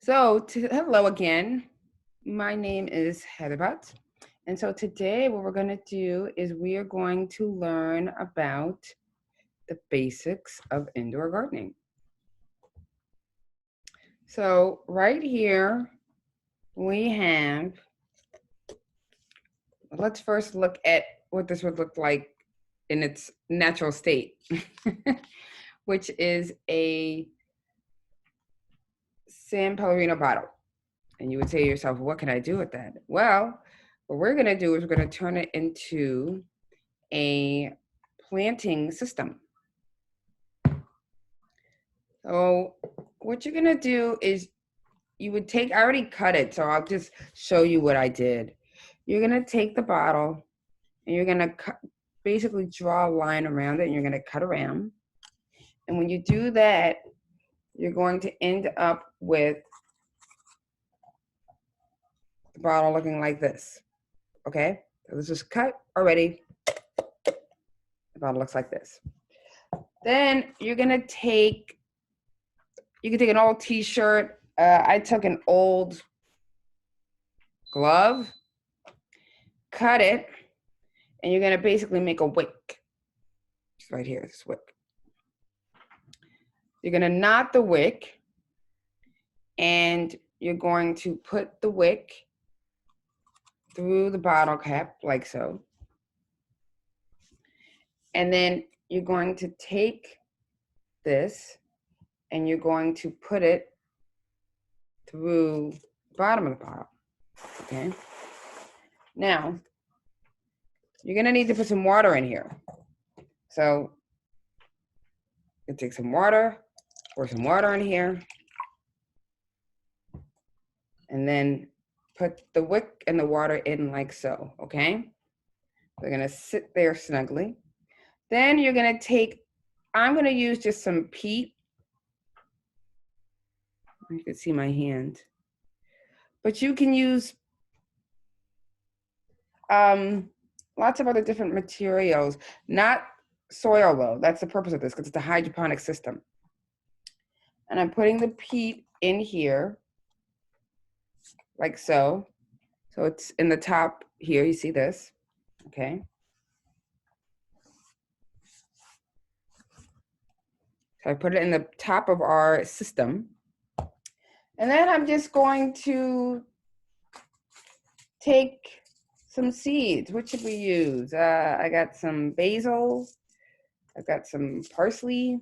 Hello again. My name is Heather. And so today what we're going to do is we are going to learn about the basics of indoor gardening. So right here we have, let's first look at what this would look like in its natural state, which is a San Pellegrino bottle. And you would say to yourself, what can I do with that? Well, what we're going to do is we're going to turn it into a planting system. So what you're going to do is you would take, I already cut it, so I'll just show you what I did. You're going to take the bottle and you're going to basically draw a line around it, and you're going to cut around. And when you do that, you're going to end up with the bottle looking like this. Okay? So this is cut already. The bottle looks like this. Then you're going to take, you can take an old t-shirt. I took an old glove, cut it, and you're going to basically make a wick. It's right here, this wick. You're going to knot the wick, and you're going to put the wick through the bottle cap like so. And then you're going to take this and you're going to put it through the bottom of the bottle. Okay. Now, you're going to need to put some water in here. So you take some water, pour some water in here, and then put the wick and the water in like so, okay? They're gonna sit there snugly. Then you're gonna take, I'm gonna use just some peat. You can see my hand. But you can use lots of other different materials, not soil though. That's the purpose of this, because it's a hydroponic system. And I'm putting the peat in here, like so. So it's in the top here, you see this, okay? So I put it in the top of our system. And then I'm just going to take some seeds. What should we use? I got some basil. I've got some parsley.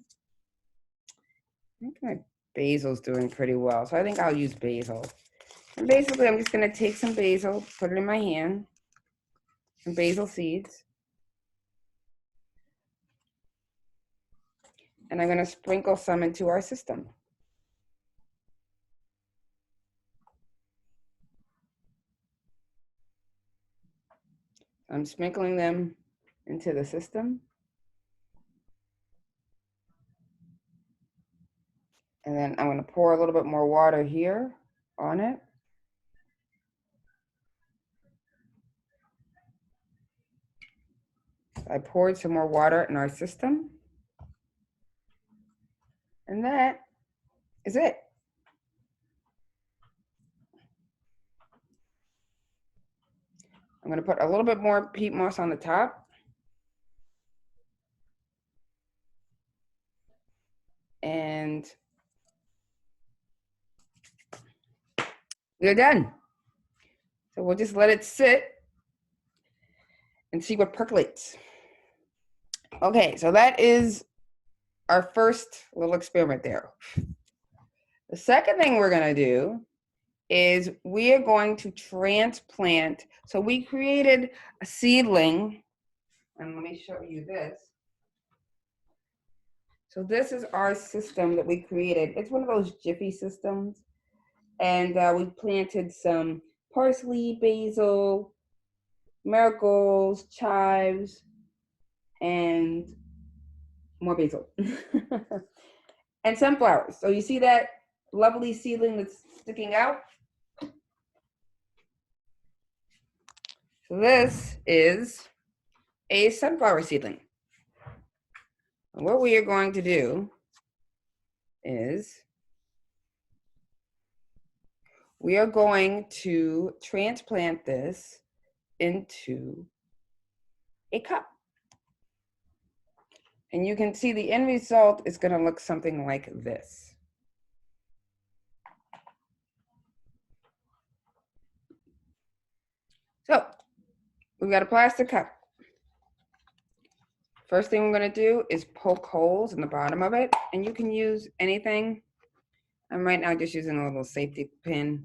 I think my basil's doing pretty well, so I think I'll use basil. And basically, I'm just gonna take some basil, put it in my hand, some basil seeds. And I'm gonna sprinkle some into our system. I'm sprinkling them into the system. And then I'm gonna pour a little bit more water here on it. I poured some more water in our system. And that is it. I'm gonna put a little bit more peat moss on the top. And we're done. So we'll just let it sit and see what percolates. Okay, so that is our first little experiment there. The second thing we're gonna do is we are going to transplant. So we created a seedling, and let me show you this. So this is our system that we created. It's one of those Jiffy systems. And we planted some parsley, basil, miracles, chives, and more basil. And sunflowers. So you see that lovely seedling that's sticking out? So this is a sunflower seedling. And what we are going to do is we are going to transplant this into a cup. And you can see the end result is going to look something like this. So we've got a plastic cup. First thing we're going to do is poke holes in the bottom of it, and you can use anything. I'm right now just using a little safety pin.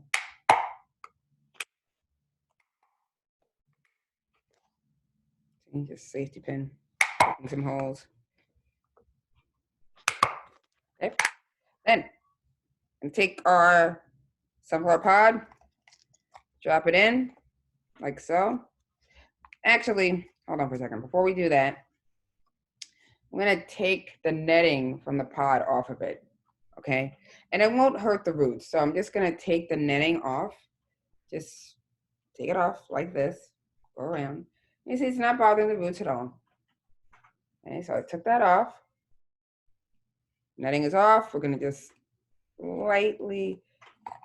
Just safety pin, poking some holes. Okay. Then and take our sunflower pod, drop it in like so. Actually, hold on for a second. Before we do that, I'm gonna take the netting from the pod off of it, okay? And it won't hurt the roots. So I'm just gonna take the netting off. Just take it off like this, go around. You see it's not bothering the roots at all. Okay, so I took that off. Netting is off. We're gonna just lightly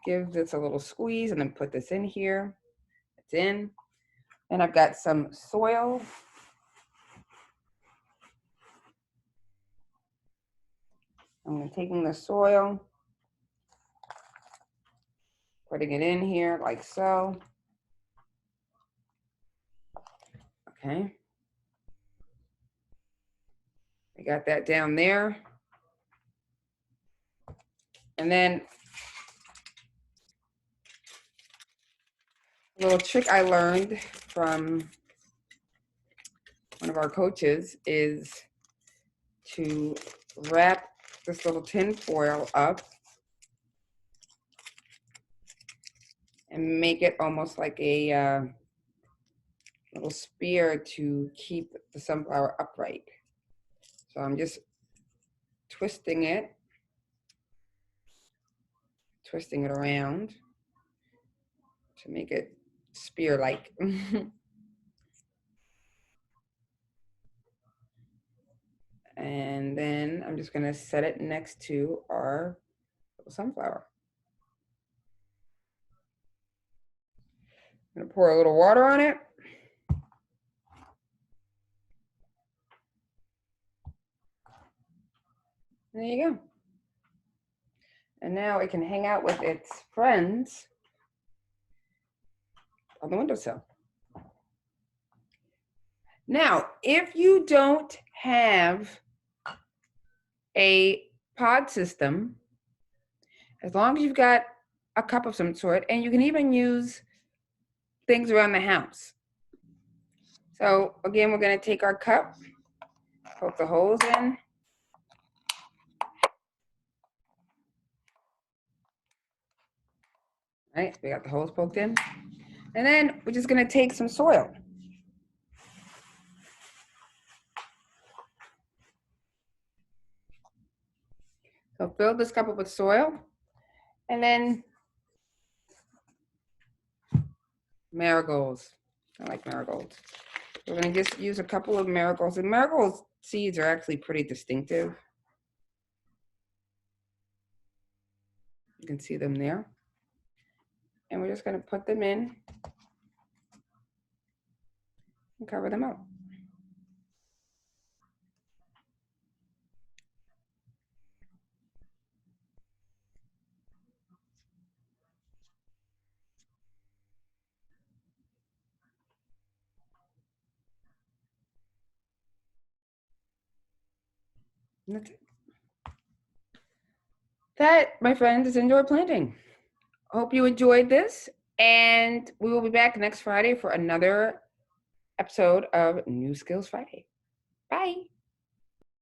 give this a little squeeze and then put this in here. It's in. And I've got some soil. I'm taking the soil, putting it in here like so. Okay. I got that down there. And then a little trick I learned from one of our coaches is to wrap this little tin foil up and make it almost like a little spear to keep the sunflower upright. So I'm just twisting it around to make it spear-like. And then I'm just gonna set it next to our little sunflower. I'm gonna pour a little water on it. There you go. And now it can hang out with its friends on the windowsill. Now, if you don't have a pod system, as long as you've got a cup of some sort, and you can even use things around the house. So again, we're gonna take our cup, poke the holes in. Right, we got the holes poked in. And then we're just gonna take some soil. So fill this cup up with soil, and then marigolds. I like marigolds. We're gonna just use a couple of marigolds, and marigold seeds are actually pretty distinctive. You can see them there. And we're just gonna put them in and cover them up. And that's it. That, my friends, is indoor planting. Hope you enjoyed this, and we will be back next Friday for another episode of New Skills Friday. Bye.